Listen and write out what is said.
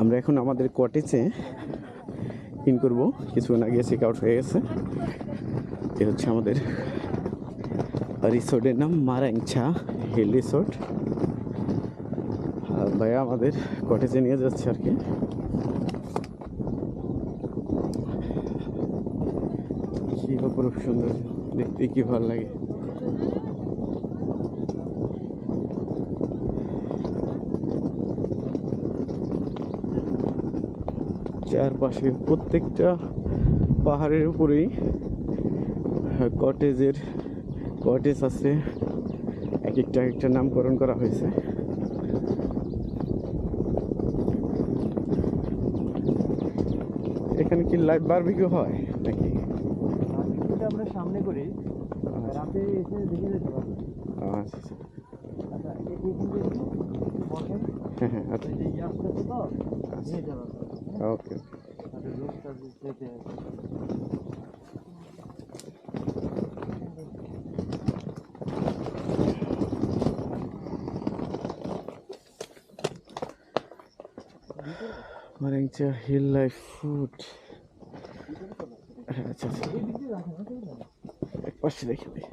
আমরা এখন আমাদের কটেজে ইন করবো, কিছুক্ষণ আগে চেক আউট হয়ে গেছে। এ হচ্ছে আমাদের রিসোর্টের নাম মারাংছা হিল রিসোর্ট। আর ভাইয়া আমাদের কটেজে নিয়ে যাচ্ছে আর কি। কি অপরূপ সুন্দর, দেখতে কি ভালো লাগে। চারপাশে প্রত্যেকটা পাহাড়ের উপরেই কটেজ আছে, এক একটা নামকরণ করা হয়েছে। এখানে কি লাইভ বারবিকিউ হয় নাকি? আমরা সামনে করি, রাতে এসে দেখে যেতে পারবো। আচ্ছা আচ্ছা, বসেন। হ্যাঁ হ্যাঁ, আচ্ছা এই যে আসতেছে তো নিয়ে যাবো। ওকে। আচ্ছা, রোডটা যেতে মারাংছা হিল লাইফ ফুড। আচ্ছা আচ্ছা, এক পাশে রেখে দিই।